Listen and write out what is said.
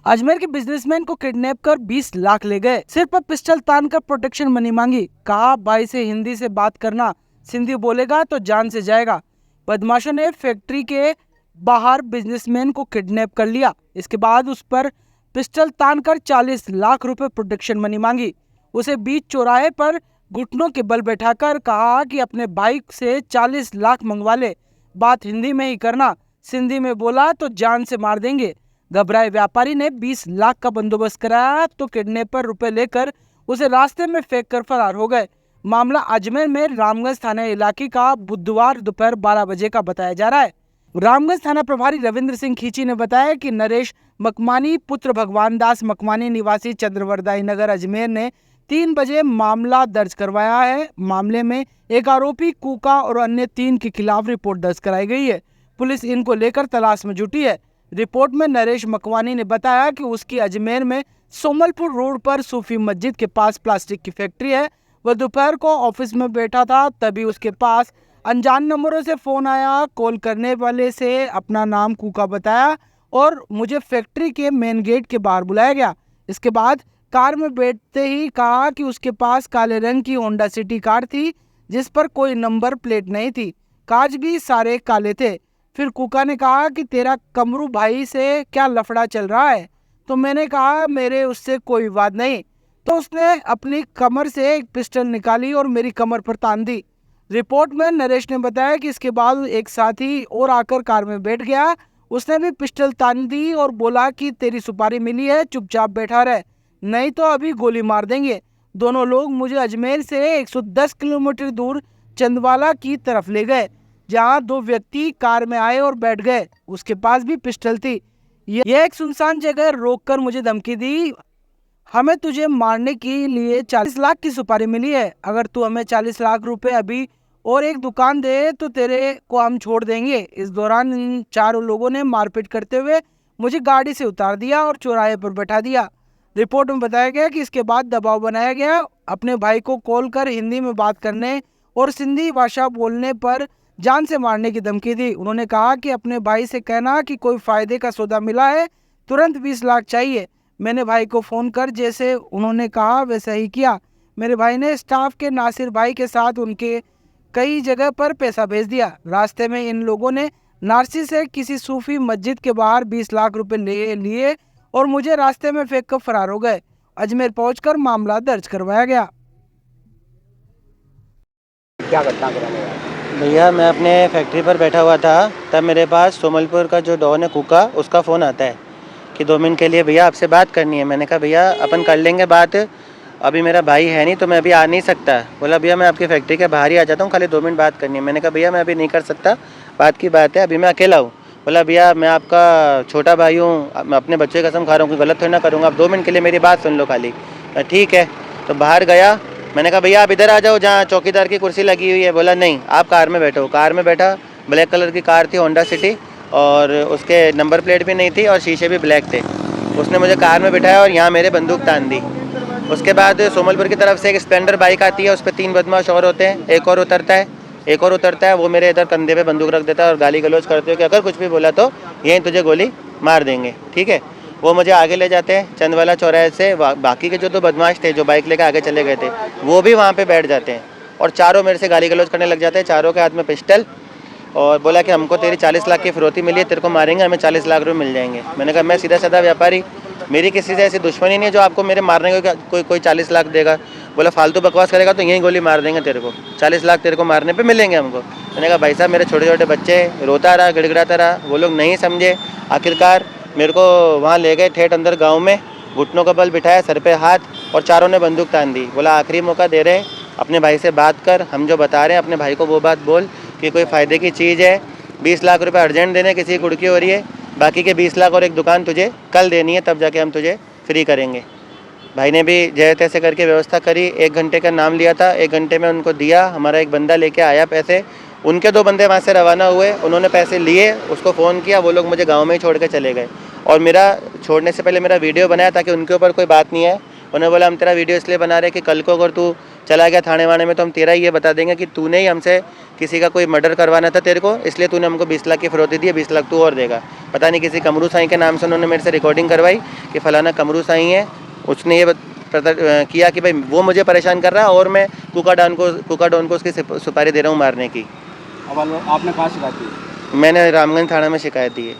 अजमेर के बिजनेसमैन को किडनैप कर 20 लाख ले गए। सिर पर पिस्टल तान कर प्रोटेक्शन मनी मांगी। कहा भाई से हिंदी से बात करना, सिंधी बोलेगा तो जान से जाएगा। बदमाशों ने फैक्ट्री के बाहर बिजनेसमैन को किडनैप कर लिया। इसके बाद उस पर पिस्टल तान कर 40 लाख रुपए प्रोटेक्शन मनी मांगी। उसे बीच चौराहे पर घुटनों के बल बैठाकर कहा कि अपने भाई से 40 लाख मंगवा ले, बात हिंदी में ही करना, सिंधी में बोला तो जान से मार देंगे। घबराए व्यापारी ने 20 लाख का बंदोबस्त कराया तो किडनैपर रुपए लेकर उसे रास्ते में फेंक कर फरार हो गए। मामला अजमेर में रामगंज थाना इलाके का बुधवार दोपहर 12 बजे का बताया जा रहा है। रामगंज थाना प्रभारी रविंद्र सिंह खींची ने बताया कि नरेश मकमानी पुत्र भगवान दास मकमानी निवासी चंद्रवरदाई नगर अजमेर ने 3 बजे मामला दर्ज करवाया है। मामले में एक आरोपी कूका और अन्य 3 के खिलाफ रिपोर्ट दर्ज कराई गई है। पुलिस इनको लेकर तलाश में जुटी है। रिपोर्ट में नरेश मकवानी ने बताया कि उसकी अजमेर में सोमलपुर रोड पर सूफी मस्जिद के पास प्लास्टिक की फैक्ट्री है। वह दोपहर को ऑफिस में बैठा था, तभी उसके पास अनजान नंबरों से फोन आया। कॉल करने वाले से अपना नाम कूका बताया और मुझे फैक्ट्री के मेन गेट के बाहर बुलाया गया। इसके बाद कार में बैठते ही कहा कि उसके पास काले रंग की होंडा सिटी कार थी जिस पर कोई नंबर प्लेट नहीं थी, कांच भी सारे काले थे। फिर कूका ने कहा कि तेरा कमरू भाई से क्या लफड़ा चल रहा है? तो मैंने कहा मेरे उससे कोई विवाद नहीं। तो उसने अपनी कमर से एक पिस्टल निकाली और मेरी कमर पर तान दी। रिपोर्ट में नरेश ने बताया कि इसके बाद एक साथी और आकर कार में बैठ गया। उसने भी पिस्टल तान दी और बोला कि तेरी सुपारी मिली है, चुपचाप बैठा रहे, नहीं तो अभी गोली मार देंगे। दोनों लोग मुझे अजमेर से 110 किलोमीटर दूर चंदवाला की तरफ ले गए, जहां 2 व्यक्ति कार में आए और बैठ गए। उसके पास भी पिस्टल थी। यह एक सुनसान जगह रोककर मुझे धमकी दी, हमें तुझे मारने के लिए 40 लाख की सुपारी मिली है, अगर तू हमें 40 लाख रुपए अभी और एक दुकान दे तो तेरे को हम छोड़ देंगे। इस दौरान इन 4 लोगों ने मारपीट करते हुए मुझे गाड़ी से उतार दिया और चौराहे पर बैठा दिया। रिपोर्ट में बताया गया कि इसके बाद दबाव बनाया गया। अपने भाई को कॉल कर हिंदी में बात करने और सिंधी भाषा बोलने पर जान से मारने की धमकी दी। उन्होंने कहा कि अपने भाई से कहना कि कोई फायदे का सौदा मिला है, तुरंत 20 लाख चाहिए। मैंने भाई को फ़ोन कर जैसे उन्होंने कहा वैसा ही किया। मेरे भाई ने स्टाफ के नासिर भाई के साथ उनके कई जगह पर पैसा भेज दिया। रास्ते में इन लोगों ने नारसी से किसी सूफी मस्जिद के बाहर 20 लाख रुपए ले लिए और मुझे रास्ते में फेंक कर फरार हो गए। अजमेर पहुंचकर मामला दर्ज करवाया गया। क्या घटना कराने वाला? भैया मैं अपने फैक्ट्री पर बैठा हुआ था, तब मेरे पास सोमलपुर का जो डॉन है कूका, उसका फ़ोन आता है कि 2 मिनट के लिए भैया आपसे बात करनी है। मैंने कहा भैया अपन कर लेंगे बात, अभी मेरा भाई है नहीं तो मैं अभी आ नहीं सकता। बोला भैया मैं आपकी फैक्ट्री के बाहर ही आ जाता हूँ, खाली 2 मिनट बात करनी है। मैंने कहा भैया मैं अभी नहीं कर सकता, बात की बात है, अभी मैं अकेला हूँ। बोला भैया मैं आपका छोटा भाई हूँ, मैं अपने बच्चे की कसम खा रहा हूँ, कोई गलत थोड़ी ना करूँगा, आप 2 मिनट के लिए मेरी बात सुन लो खाली। ठीक है, तो बाहर गया। मैंने कहा भैया आप इधर आ जाओ जहाँ चौकीदार की कुर्सी लगी हुई है। बोला नहीं आप कार में बैठो। कार में बैठा, ब्लैक कलर की कार थी होंडा सिटी और उसके नंबर प्लेट भी नहीं थी और शीशे भी ब्लैक थे। उसने मुझे कार में बिठाया और यहाँ मेरे बंदूक तान दी। उसके बाद सोमलपुर की तरफ से एक स्प्लेंडर बाइक आती है, उस पर 3 बदमाश और होते हैं। एक और उतरता है, वो मेरे इधर कंधे पे बंदूक रख देता है और गाली गलौज करते हो कि अगर कुछ भी बोला तो यहीं तुझे गोली मार देंगे। ठीक है, वो मुझे आगे ले जाते हैं चंदवाला चौराहे से। बाकी के जो 2 बदमाश थे जो बाइक लेकर आगे चले गए थे, वो भी वहाँ पे बैठ जाते हैं और चारों मेरे से गाली गलौज करने लग जाते हैं। चारों के हाथ में पिस्टल और बोला कि हमको तेरी 40 लाख की फिरौती मिली है, तेरे को मारेंगे, हमें 40 लाख रुपये मिल जाएंगे। मैंने कहा मैं सीधा साधा व्यापारी, मेरी किसी से ऐसी दुश्मनी नहीं है जो आपको मेरे मारने को कोई 40 लाख देगा। बोला फालतू बकवास करेगा तो यहीं गोली मार देंगे तेरे को, 40 लाख तेरे को मारने पे मिलेंगे हमको। मैंने कहा भाई साहब मेरे छोटे छोटे बच्चे, रोता रहा गिड़गिड़ाता रहा, वो लोग नहीं समझे। आखिरकार मेरे को वहाँ ले गए ठेठ अंदर गाँव में, घुटनों का बल बिठाया, सर पे हाथ, और चारों ने बंदूक तान दी। बोला आखिरी मौका दे रहे, अपने भाई से बात कर, हम जो बता रहे हैं अपने भाई को वो बात बोल कि कोई फ़ायदे की चीज़ है। 20 लाख रुपए अर्जेंट देने, किसी की कुड़की हो रही है, बाकी के 20 लाख और एक दुकान तुझे कल देनी है, तब जाके हम तुझे फ्री करेंगे। भाई ने भी जैसे तैसे करके व्यवस्था करी। 1 घंटे का नाम लिया था, 1 घंटे में उनको दिया। हमारा एक बंदा लेके आया पैसे, उनके 2 बंदे वहाँ से रवाना हुए, उन्होंने पैसे लिए, उसको फ़ोन किया, वो लोग मुझे गाँव में ही छोड़ के चले गए। और मेरा छोड़ने से पहले मेरा वीडियो बनाया ताकि उनके ऊपर कोई बात नहीं है। उन्होंने बोला हम तेरा वीडियो इसलिए बना रहे कि कल को अगर तू चला गया थाने वाने में तो हम तेरा ही ये बता देंगे कि तूने ही हमसे किसी का कोई मर्डर करवाना था तेरे को, इसलिए तूने हमको 20 लाख की फिरौती दी है, 20 लाख तू और देगा। पता नहीं किसी कमरू साईं के नाम से उन्होंने मेरे से रिकॉर्डिंग करवाई कि फलाना कमरू साईं है, उसने ये किया कि भाई वो मुझे परेशान कर रहा है और मैं कुका डॉन को उसकी सुपारी दे रहा हूँ मारने की। अब आपने कहाँ शिकायत की? मैंने रामगंज थाना में शिकायत दी है।